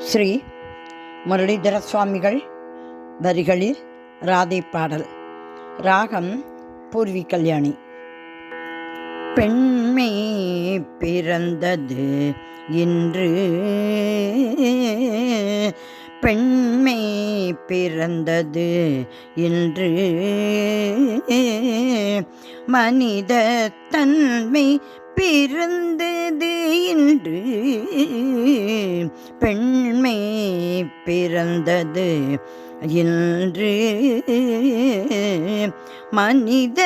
ஸ்ரீ முரளிதர சுவாமிகள் வரிகளில் ராதை பாடல். ராகம் பூர்வி கல்யாணி. பெண்மை பிறந்தது இன்று, பெண்மை பிறந்தது இன்று, மனித தன்மை பிறந்தது இன்று, பெண்மை பிறந்தது இன்று, மனித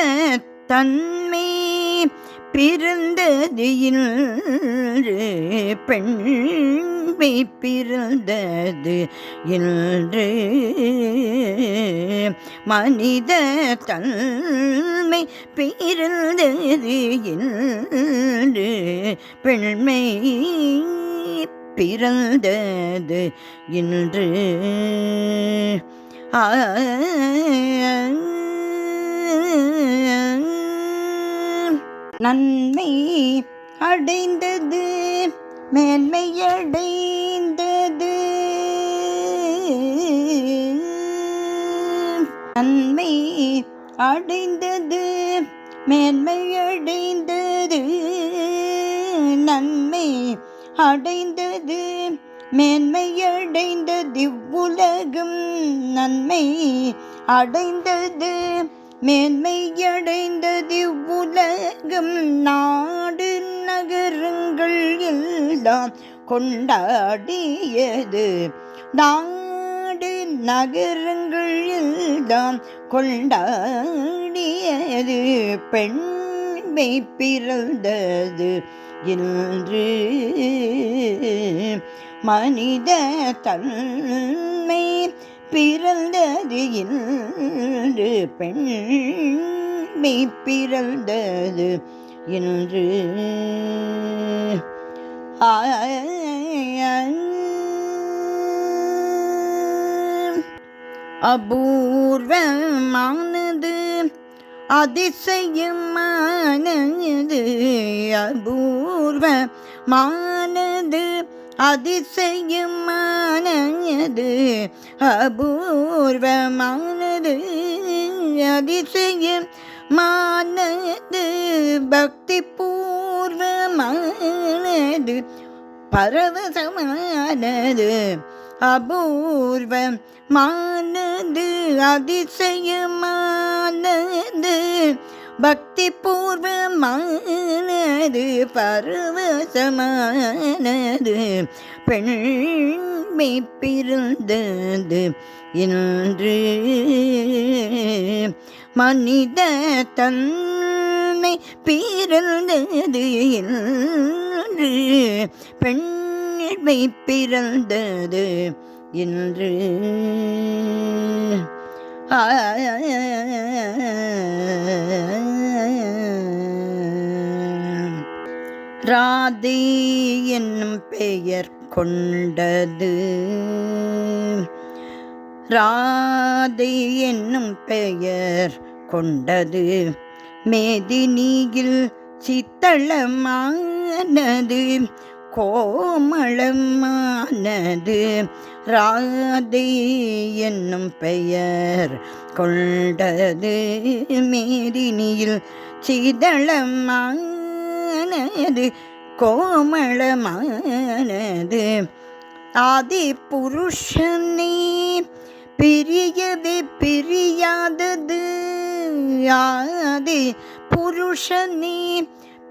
தன்மை பிறந்தது இன்று, பெண்மை பிறந்தது இன்று, மனித தன்மை பிறந்தது இன்று, பெண்மை பிறந்தது இன்று. நன்மை அடைந்தது மேன்மை அடைந்தது, நன்மை அடைந்தது மேன்மை அடைந்தது, நன்மை அடைந்தது மேன்மை அடைந்தது இவ்வுலகம், நன்மை அடைந்தது மேன்மை அடைந்தது இவ்வுலகம், நாடு நகரங்கள் எல்லாம் கொண்டாடியது, நாடு நகரங்கள் எல்லாம் கொண்டாடியது, பெண்மை பிறந்தது இன்று, மனித தன்மை பிறந்தது இன்று, பெண்மை பிறந்தது இன்று. அபூர்வமானது அதிசயமானது, அபூர்வமானது அதிசயமானது, அபூர்வமானது அதிசயமானது, பக்தி பூர்வமானது பரவசமானது, அபூர்வமானது அதிசயமானது, பக்தி பூர்வமானது பரவசமானது, பெண்மை பிறந்தது இன்று, மனித தன்மை பிறந்தது இன்று, பெண்மை பிறந்தது இன்று. ராதை என்னும் பெயர் கொண்டது, ராதை என்னும் பெயர் கொண்டது, மேதினியில் சித்தளமானது கோமளமானது, ராதை என்னும் பெயர் கொண்டது, மேதினியில் சிதளமானது கோமளமானது, ஆதி புருஷனே பிரியவே பிரியாதது, ஆதி புருஷனே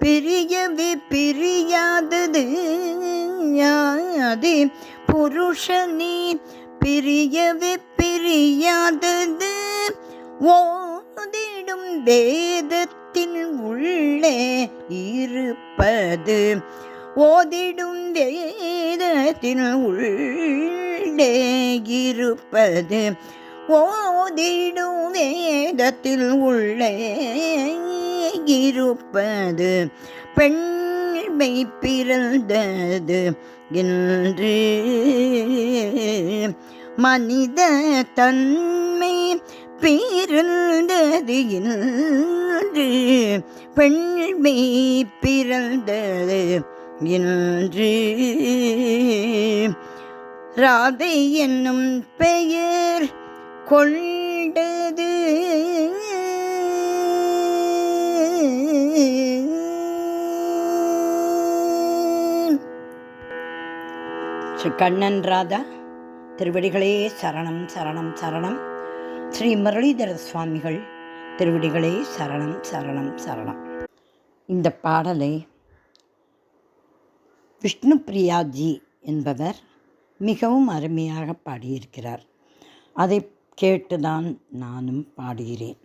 பிரியவே பிரியாதது, ஆதி புருஷனே பிரியவே பிரியாதது, ஓதிடும் வேதத்தின் உள்ளே இருப்பது, ஓதிடும் வேதத்தின் உள்ளே இருப்பது, ஓதிடும் வேதத்தில் உள்ளே இருப்பது, பெண்மை பிறந்தது இன்று, மனித தன்மை பிறந்தது இன்று, பெண்மை பிறந்தது இன்று. ராதை என்னும் பெயர் கொண்டது ஸ்ரீ கண்ணன் ராதா திருவடிகளே சரணம் சரணம் சரணம். ஸ்ரீ முரளிதர சுவாமிகள் திருவடிகளே சரணம் சரணம் சரணம். இந்த பாடலை விஷ்ணு பிரியாஜி என்பவர் மிகவும் அருமையாக பாடியிருக்கிறார். அதை கேட்டுதான் நானும் பாடுகிறேன்.